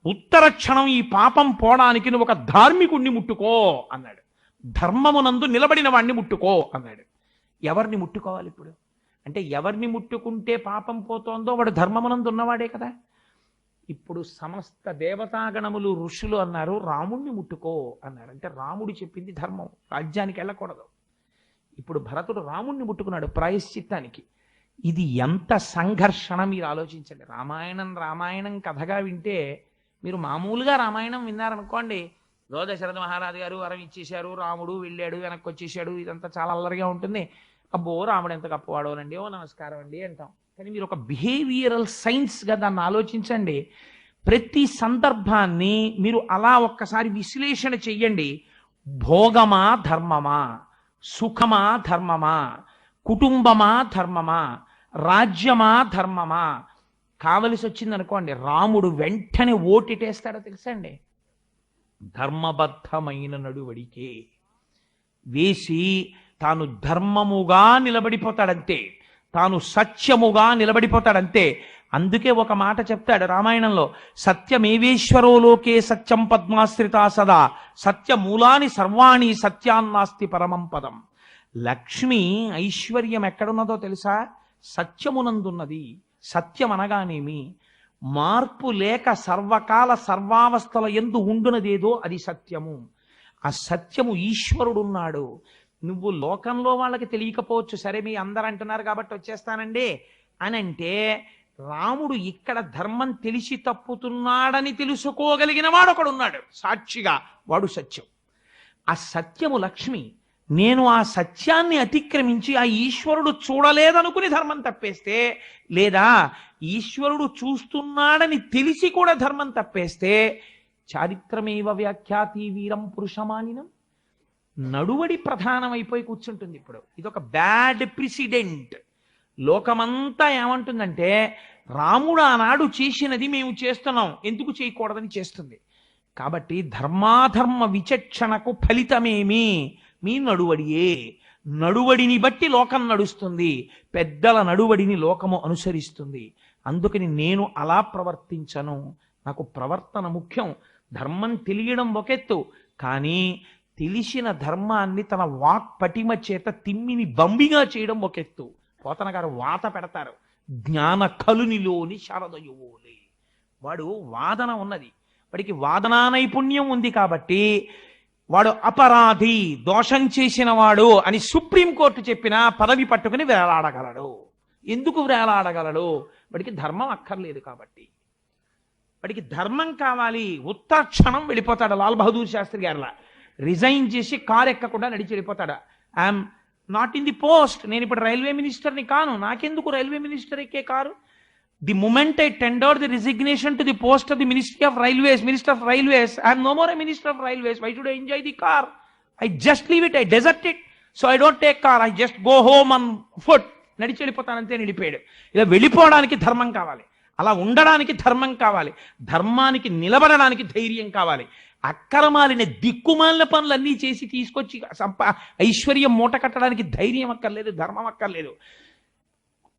S2: ఉత్తర క్షణం ఈ పాపం పోవడానికి నువ్వు ఒక ధార్మికుణ్ణి ముట్టుకో అన్నాడు. ధర్మమునందు నిలబడిన వాడిని ముట్టుకో అన్నాడు. ఎవరిని ముట్టుకోవాలి ఇప్పుడు? అంటే ఎవరిని ముట్టుకుంటే పాపం పోతోందో వాడు ధర్మమునందు ఉన్నవాడే కదా. ఇప్పుడు సమస్త దేవతాగణములు ఋషులు అన్నారు రాముణ్ణి ముట్టుకో అన్నారు. అంటే రాముడు చెప్పింది ధర్మం, రాజ్యానికి వెళ్ళకూడదు. ఇప్పుడు భరతుడు రాముణ్ణి ముట్టుకున్నాడు ప్రాయశ్చిత్తానికి. ఇది ఎంత సంఘర్షణ మీరు ఆలోచించండి. రామాయణం కథగా వింటే, మీరు మామూలుగా రామాయణం విన్నారనుకోండి, దశరథ మహారాజు గారు వరం ఇచ్చేశారు, రాముడు వెళ్ళాడు, వెనక్కి వచ్చేసాడు, ఇదంతా చాలా అల్లరిగా ఉంటుంది. అబ్బో రాముడు ఎంత గొప్పవాడోనండి, ఓ నమస్కారం అండి అంటాం. కానీ మీరు ఒక బిహేవియరల్ సైన్స్గా దాన్ని ఆలోచించండి. ప్రతి సందర్భాన్ని మీరు అలా ఒక్కసారి విశ్లేషణ చెయ్యండి. భోగమా ధర్మమా, సుఖమా ధర్మమా, కుటుంబమా ధర్మమా, రాజ్యమా ధర్మమా, కావలసి వచ్చింది అనుకోండి రాముడు వెంటనే ఓటిటేస్తాడో తెలుసా అండి? ధర్మబద్ధమైన నడువడికే వేసి తాను ధర్మముగా నిలబడిపోతాడంతే, తాను సత్యముగా నిలబడిపోతాడంతే. అందుకే ఒక మాట చెప్తాడు రామాయణంలో, సత్యమేవేశ్వరో లోకే సత్యం పద్మాశ్రితా సదా సత్యమూలాని సర్వాణి సత్యాన్నాస్తి పరమం పదం. లక్ష్మి ఐశ్వర్యం ఎక్కడున్నదో తెలుసా? సత్యమునందున్నది. సత్యం అనగానేమి? మార్పు లేక సర్వకాల సర్వావస్థల యందు ఉండునదేదో అది సత్యము. ఆ సత్యము ఈశ్వరుడున్నాడు. నువ్వు లోకంలో వాళ్ళకి తెలియకపోవచ్చు, సరే మీ అందరు అంటున్నారు కాబట్టి వచ్చేస్తానండి అని అంటే, రాముడు ఇక్కడ ధర్మం తెలిసి తప్పుతున్నాడని తెలుసుకోగలిగిన వాడు ఒకడున్నాడు సాక్షిగా, వాడు సత్యం. ఆ సత్యము లక్ష్మి. నేను ఆ సత్యాన్ని అతిక్రమించి ఆ ఈశ్వరుడు చూడలేదనుకుని ధర్మం తప్పేస్తే, లేదా ఈశ్వరుడు చూస్తున్నాడని తెలిసి కూడా ధర్మం తప్పేస్తే, చారిత్రమేవ వ్యాఖ్యాతి వీరం పురుషమానినం, నడువడి ప్రధానమైపోయి కూర్చుంటుంది. ఇప్పుడు ఇదొక బ్యాడ్ ప్రిసిడెంట్. లోకమంతా ఏమంటుందంటే, రాముడు ఆనాడు చేసినది మేము చేస్తున్నాం, ఎందుకు చేయకూడదని చేస్తుంది. కాబట్టి ధర్మాధర్మ విచక్షణకు ఫలితమేమి? మీ నడువడియే. నడువడిని బట్టి లోకం నడుస్తుంది, పెద్దల నడువడిని లోకము అనుసరిస్తుంది. అందుకని నేను అలా ప్రవర్తించను. నాకు ప్రవర్తన ముఖ్యం. ధర్మం తెలియడం ఒకెత్తు, కానీ తెలిసిన ధర్మాన్ని తన వాక్ పటిమ చేత తిమ్మిని బంబిగా చేయడం ఒకెత్తు. పోతన గారు వాత పెడతారు, జ్ఞాన కలునిలోని శారదయువోలే. వాడు వాదన ఉన్నది, వాడికి వాదనా నైపుణ్యం ఉంది కాబట్టి వాడు అపరాధి, దోషం చేసిన వాడు అని సుప్రీంకోర్టు చెప్పిన పదవి పట్టుకుని వేలాడగలడు. ఎందుకు వేలాడగలడు? వాడికి ధర్మం అక్కర్లేదు కాబట్టి. వాడికి ధర్మం కావాలి. ఉత్తర క్షణం వెళ్ళిపోతాడు. లాల్ బహదూర్ శాస్త్రి గారిలా రిజైన్ చేసి కారు ఎక్కకుండా నడిచి వెళ్ళిపోతాడు. I'm not in the post, నేను ఇప్పుడు రైల్వే మినిస్టర్ని కాను, నాకెందుకు రైల్వే మినిస్టర్ ఎక్కే car? The moment I tender the resignation to the post of the ministry of railways, minister of railways, I'm no more a minister of railways. Why should I enjoy the car? I just leave it, I desert it, so I don't take car, I just go home on foot. నడిచి వెళ్ళిపోతానంతే. వెళ్ళిపోయాడు. ఇలా వెళ్ళిపోవడానికి ధర్మం కావాలి, అలా ఉండడానికి ధర్మం కావాలి, ధర్మానికి నిలబడడానికి ధైర్యం కావాలి. అక్కరమాలిన దిక్కుమాలిన పనులన్నీ చేసి తీసుకొచ్చి ఐశ్వర్యం మూట కట్టడానికి ధైర్యం అక్కర్లేదు, ధర్మం అక్కర్లేదు.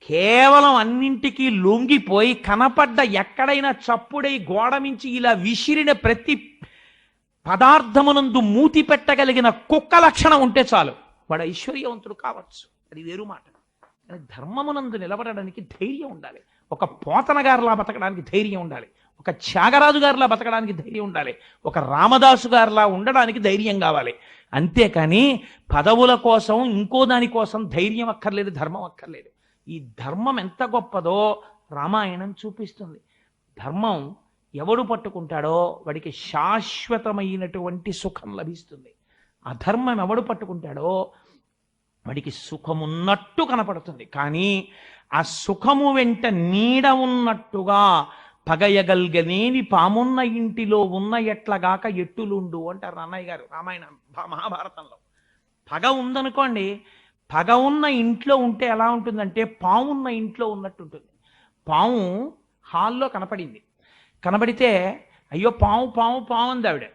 S2: కేవలం అన్నింటికీ లొంగిపోయి కనపడ్డ ఎక్కడైనా చప్పుడై గోడ మించి ఇలా విసిరిన ప్రతి పదార్థమునందు మూతి పెట్టగలిగిన కుక్క లక్షణం ఉంటే చాలు, వాడు ఐశ్వర్యవంతుడు కావచ్చు. అది వేరు మాట. ధర్మమునందు నిలబడడానికి ధైర్యం ఉండాలి. ఒక పోతన గారిలా బతకడానికి ధైర్యం ఉండాలి. ఒక త్యాగరాజు గారిలా బతకడానికి ధైర్యం ఉండాలి. ఒక రామదాసు గారిలా ఉండడానికి ధైర్యం కావాలి. అంతేకాని పదవుల కోసం ఇంకో దాని కోసం ధైర్యం అక్కర్లేదు, ధర్మం అక్కర్లేదు. ఈ ధర్మం ఎంత గొప్పదో రామాయణం చూపిస్తుంది. ధర్మం ఎవడు పట్టుకుంటాడో వాడికి శాశ్వతమైనటువంటి సుఖం లభిస్తుంది. అధర్మం ఎవడు పట్టుకుంటాడో వాడికి సుఖమున్నట్టు కనపడుతుంది, కానీ ఆ సుఖము వెంట నీడ ఉన్నట్టుగా పగయగల్గనేని పామున్న ఇంటిలో ఉన్న ఎట్లగాక ఎట్టులుండు అంటారు అన్నయ్య గారు రామాయణ మహాభారతంలో. పగ ఉందనుకోండి, పగ ఉన్న ఇంట్లో ఉంటే ఎలా ఉంటుందంటే పామున్న ఇంట్లో ఉన్నట్టు ఉంటుంది. పాము హాల్లో కనబడితే అయ్యో పాము పాము పాము అంది ఆవిడ.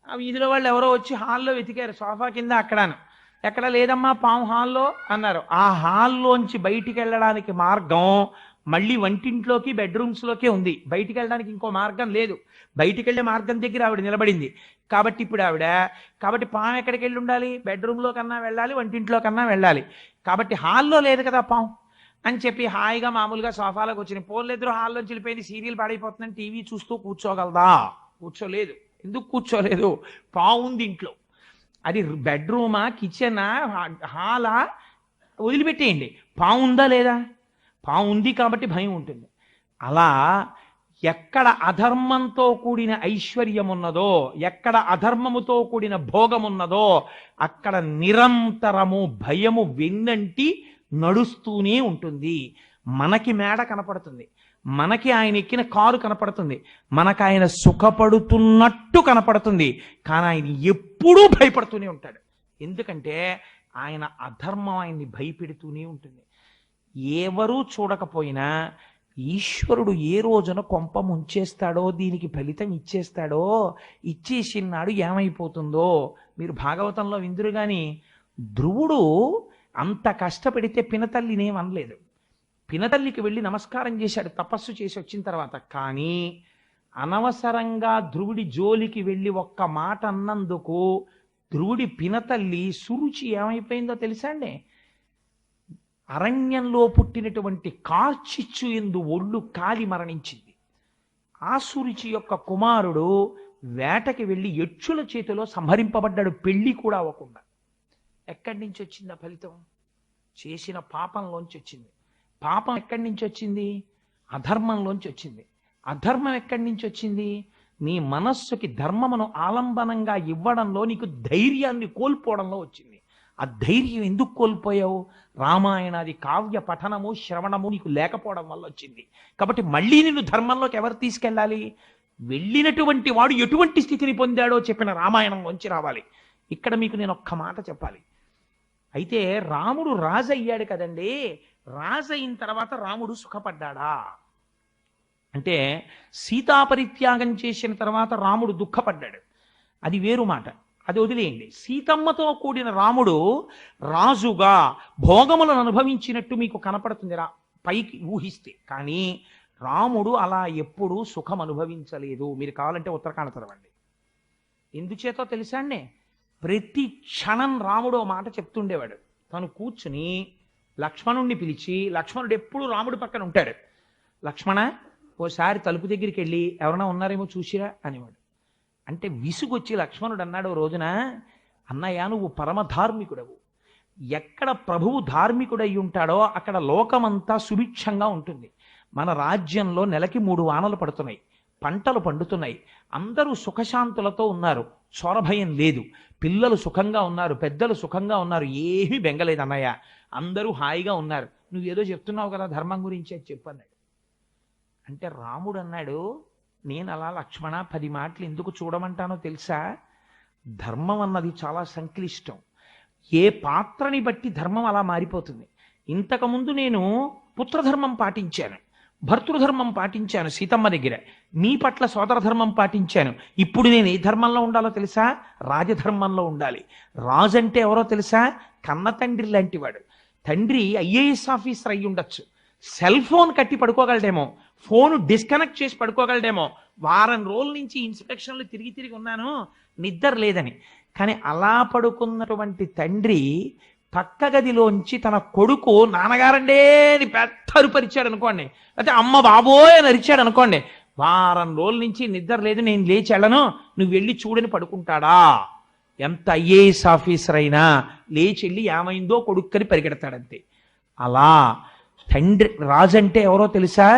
S2: ఆ వీధిలో వాళ్ళు ఎవరో వచ్చి హాల్లో వెతికారు, సోఫా కింద అక్కడాను. ఎక్కడ లేదమ్మా పాము హాల్లో అన్నారు. ఆ హాల్లోంచి బయటికి వెళ్ళడానికి మార్గం మళ్ళీ వంటింట్లోకి బెడ్రూమ్స్లోకే ఉంది. బయటికి వెళ్ళడానికి ఇంకో మార్గం లేదు. బయటికి వెళ్ళే మార్గం దగ్గర ఆవిడ నిలబడింది. కాబట్టి కాబట్టి పాము ఎక్కడికి వెళ్ళి ఉండాలి? బెడ్రూమ్లో కన్నా వెళ్ళాలి, వంటింట్లో కన్నా వెళ్ళాలి. కాబట్టి హాల్లో లేదు కదా పాము అని చెప్పి హాయిగా మామూలుగా సోఫాలోకి వచ్చినాయి. పోన్లిద్దరూ హాల్లోంచి వెళ్ళిపోయింది, సీరియల్ పాడైపోతుందని టీవీ చూస్తూ కూర్చోగలదా? కూర్చోలేదు. ఎందుకు కూర్చోలేదు? పాము ఉంది ఇంట్లో. అది బెడ్రూమా, కిచెనా, హాలా వదిలిపెట్టేయండి. పాము ఉందా లేదా? పాము ఉంది కాబట్టి భయం ఉంటుంది. అలా ఎక్కడ అధర్మంతో కూడిన ఐశ్వర్యం ఉన్నదో, ఎక్కడ అధర్మముతో కూడిన భోగం ఉన్నదో అక్కడ నిరంతరము భయము వెన్నంటి నడుస్తూనే ఉంటుంది. మనకి మేడ కనపడుతుంది, మనకి ఆయన ఎక్కిన కారు కనపడుతుంది, మనకు ఆయన సుఖపడుతున్నట్టు కనపడుతుంది, కానీ ఆయన ఎప్పుడూ భయపడుతూనే ఉంటాడు. ఎందుకంటే ఆయన అధర్మం ఆయన్ని భయపెడుతూనే ఉంటుంది. ఎవరూ చూడకపోయినా ఈశ్వరుడు ఏ రోజున కొంప ముంచేస్తాడో, దీనికి ఫలితం ఇచ్చేస్తాడో, ఇచ్చేసినాడు ఏమైపోతుందో మీరు భాగవతంలో విందురు. గాని ధ్రువుడు అంత కష్టపడితే పినతల్లినేం అనలేదు. పినతల్లికి వెళ్ళి నమస్కారం చేశాడు తపస్సు చేసి వచ్చిన తర్వాత. కానీ అనవసరంగా ధ్రువుడి జోలికి వెళ్ళి ఒక్క మాట అన్నందుకు ధ్రువుడి పినతల్లి సురుచి ఏమైపోయిందో తెలుసా అండి? అరణ్యంలో పుట్టినటువంటి కార్చిచ్చు ఎందు ఒళ్ళు కాలి మరణించింది. ఆ సురుచి యొక్క కుమారుడు వేటకి వెళ్ళి యక్షుల చేతిలో సంహరింపబడ్డాడు, పెళ్లి కూడా అవ్వకుండా. ఎక్కడి నుంచి వచ్చింది ఆ ఫలితం? చేసిన పాపంలోంచి వచ్చింది. పాపం ఎక్కడి నుంచి వచ్చింది? అధర్మంలోంచి వచ్చింది. అధర్మం ఎక్కడి నుంచి వచ్చింది? నీ మనస్సుకి ధర్మమును ఆలంబనంగా ఇవ్వడంలో నీకు ధైర్యాన్ని కోల్పోవడంలో వచ్చింది. ఆ ధైర్యం ఎందుకు కోల్పోయావు? రామాయణాది కావ్య పఠనము శ్రవణము నీకు లేకపోవడం వల్ల వచ్చింది. కాబట్టి మళ్ళీ నిన్ను ధర్మంలోకి ఎవరు తీసుకెళ్ళాలి? వెళ్ళినటువంటి వాడు ఎటువంటి స్థితిని పొందాడో చెప్పిన రామాయణంలోంచి రావాలి. ఇక్కడ మీకు నేను ఒక్క మాట చెప్పాలి. అయితే రాముడు రాజు అయ్యాడు కదండి, రాజు అయిన తర్వాత రాముడు సుఖపడ్డాడా అంటే సీతాపరిత్యాగం చేసిన తర్వాత రాముడు దుఃఖపడ్డాడు, అది వేరు మాట. అది వదిలేయండి. సీతమ్మతో కూడిన రాముడు రాజుగా భోగములను అనుభవించినట్టు మీకు కనపడుతుంది పైకి ఊహిస్తే. కానీ రాముడు అలా ఎప్పుడూ సుఖం అనుభవించలేదు. మీరు కావాలంటే ఉత్తరాఖండ చదవండి. ఎందుచేతో తెలుసా అండి? ప్రతి క్షణం రాముడు మాట చెప్తుండేవాడు. తను కూర్చుని లక్ష్మణుణ్ణి పిలిచి, లక్ష్మణుడు ఎప్పుడు రాముడి పక్కన ఉంటాడు. లక్ష్మణ ఓసారి తలుపు దగ్గరికి వెళ్ళి ఎవరైనా ఉన్నారేమో చూసిరా అనేవాడు. అంటే విసుగొచ్చి లక్ష్మణుడు అన్నాడు ఓ రోజున, అన్నయ్య నువ్వు పరమధార్మికుడవు, ఎక్కడ ప్రభువు ధార్మికుడై ఉంటాడో అక్కడ లోకమంతా సుభిక్షంగా ఉంటుంది. మన రాజ్యంలో నెలకి 3 వానలు పడుతున్నాయి, పంటలు పండుతున్నాయి, అందరూ సుఖశాంతులతో ఉన్నారు, చోరభయం లేదు, పిల్లలు సుఖంగా ఉన్నారు, పెద్దలు సుఖంగా ఉన్నారు, ఏమీ బెంగలేదు అన్నయ్య, అందరూ హాయిగా ఉన్నారు. నువ్వేదో చెప్తున్నావు కదా ధర్మం గురించి అని చెప్పన్నాడు. అంటే రాముడు అన్నాడు, నేను అలా లక్ష్మణ 10 మాటలు ఎందుకు చూడమంటానో తెలుసా? ధర్మం అన్నది చాలా సంక్లిష్టం. ఏ పాత్రని బట్టి ధర్మం అలా మారిపోతుంది. ఇంతకుముందు నేను పుత్రధర్మం పాటించాను, భర్తృధర్మం పాటించాను సీతమ్మ దగ్గర, మీ పట్ల సోదర ధర్మం పాటించాను. ఇప్పుడు నేను ఏ ధర్మంలో ఉండాలో తెలుసా? రాజధర్మంలో ఉండాలి. రాజు అంటే ఎవరో తెలుసా? కన్న తండ్రి లాంటివాడు. తండ్రి ఐఏఎస్ ఆఫీసర్ అయ్యి ఉండొచ్చు, సెల్ ఫోన్ కట్టి పడుకోగలడేమో, ఫోను డిస్కనెక్ట్ చేసి పడుకోగలడేమో. వారం రోజుల నుంచి ఇన్స్పెక్షన్లు తిరిగి తిరిగి ఉన్నాను, నిద్ర లేదని. కానీ అలా పడుకున్నటువంటి తండ్రి పక్క గదిలోంచి తన కొడుకు నాన్నగారండే అని పెద్ద అరుపరిచాడు అనుకోండి, అయితే అమ్మ బాబోయ్ అని అరిచాడు అనుకోండి, వారం రోజుల నుంచి నిద్ర లేదు, నేను లేచి వెళ్ళను, నువ్వు వెళ్ళి చూడని పడుకుంటాడా? ఎంత ఐఏఎస్ ఆఫీసర్ అయినా లేచి వెళ్ళి ఏమైందో కొడుక్కని పరిగెడతాడంతే. అలా తండ్రి రాజు అంటే ఎవరో తెలుసా?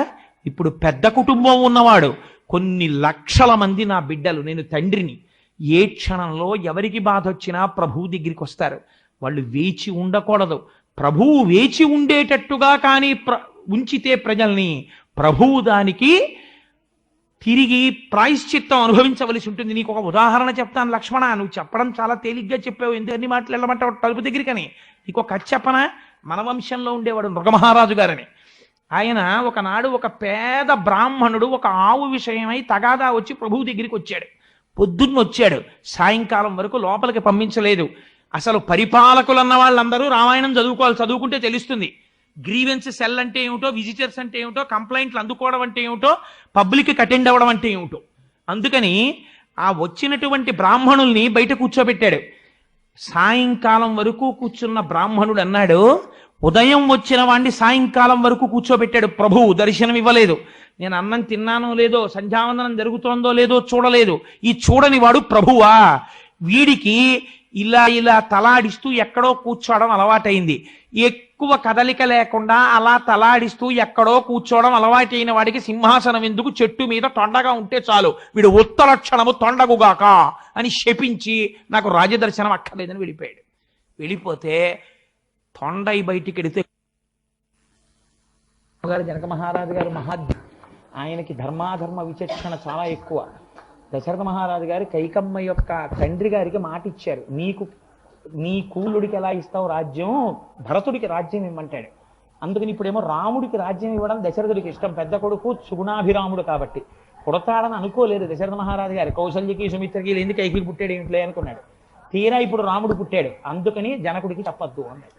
S2: ఇప్పుడు పెద్ద కుటుంబం ఉన్నవాడు, కొన్ని లక్షల మంది నా బిడ్డలు, నేను తండ్రిని. ఏ క్షణంలో ఎవరికి బాధ వచ్చినా ప్రభువు దగ్గరికి వస్తారు. వాళ్ళు వేచి ఉండకూడదు. ప్రభువు వేచి ఉండేటట్టుగా కానీ ఉంచితే ప్రజల్ని, ప్రభువు దానికి తిరిగి ప్రాయశ్చిత్తం అనుభవించవలసి ఉంటుంది. నీకు ఒక ఉదాహరణ చెప్తాను లక్ష్మణ, నువ్వు చెప్పడం చాలా తేలిగ్గా చెప్పావు, ఎందుకన్ని మాటలు వెళ్ళమంటావు తలుపు దగ్గరికని. నీకు ఒక కథ చెప్పనా? మన వంశంలో ఉండేవాడు మృగమహారాజు గారని. ఆయన ఒకనాడు ఒక పేద బ్రాహ్మణుడు ఒక ఆవు విషయమై తగాదా వచ్చి ప్రభువు దగ్గరికి వచ్చాడు. పొద్దున్న వచ్చాడు, సాయంకాలం వరకు లోపలికి పంపించలేదు. అసలు పరిపాలకులు అన్న వాళ్ళందరూ రామాయణం చదువుకోవాలి, చదువుకుంటే తెలుస్తుంది. గ్రీవెన్స్ సెల్ అంటే ఏమిటో, విజిటర్స్ అంటే ఏమిటో, కంప్లైంట్లు అందుకోవడం అంటే ఏమిటో, పబ్లిక్కి అటెండ్ అవ్వడం అంటే ఏమిటో. అందుకని ఆ వచ్చినటువంటి బ్రాహ్మణుల్ని బయట కూర్చోబెట్టాడు. సాయంకాలం వరకు కూర్చున్న బ్రాహ్మణుడు అన్నాడు, ఉదయం వచ్చిన వాడిని సాయంకాలం వరకు కూర్చోబెట్టాడు ప్రభువు, దర్శనం ఇవ్వలేదు. నేను అన్నం తిన్నానో లేదో, సంధ్యావందనం జరుగుతోందో లేదో చూడలేదు. ఈ చూడని వాడు ప్రభువా? వీడికి ఇలా ఇలా తలాడిస్తూ ఎక్కడో కూర్చోవడం అలవాటైంది. ఎక్కువ కదలిక లేకుండా అలా తలాడిస్తూ ఎక్కడో కూర్చోవడం అలవాటైన వాడికి సింహాసనం ఎందుకు, చెట్టు మీద తొండగా ఉంటే చాలు, వీడు ఉత్తరక్షణము తొండగుగాక అని శపించి నాకు రాజదర్శనం అక్కర్లేదని వెళ్ళిపోయాడు. వెళ్ళిపోతే తొండై బయటికి వెడితే జనక మహారాజు గారు ఆయనకి ధర్మాధర్మ విచక్షణ చాలా ఎక్కువ. దశరథ మహారాజు గారు కైకమ్మ యొక్క తండ్రి గారికి మాట ఇచ్చారు, నీ కూలుడికి ఎలా ఇస్తావు రాజ్యం, భరతుడికి రాజ్యం ఇమ్మంటాడు. అందుకని ఇప్పుడేమో రాముడికి రాజ్యం ఇవ్వడం దశరథుడికి ఇష్టం, పెద్ద కొడుకు సుగుణాభిరాముడు కాబట్టి. పుడతాడని అనుకోలేదు దశరథ మహారాజు గారు. కౌశల్యకి సుమిత్రకి ఎందుకు కైకి పుట్టాడు ఏమిట్లే అనుకున్నాడు. తీరా ఇప్పుడు రాముడు పుట్టాడు, అందుకని జనకుడికి తప్పద్దు అన్నాడు.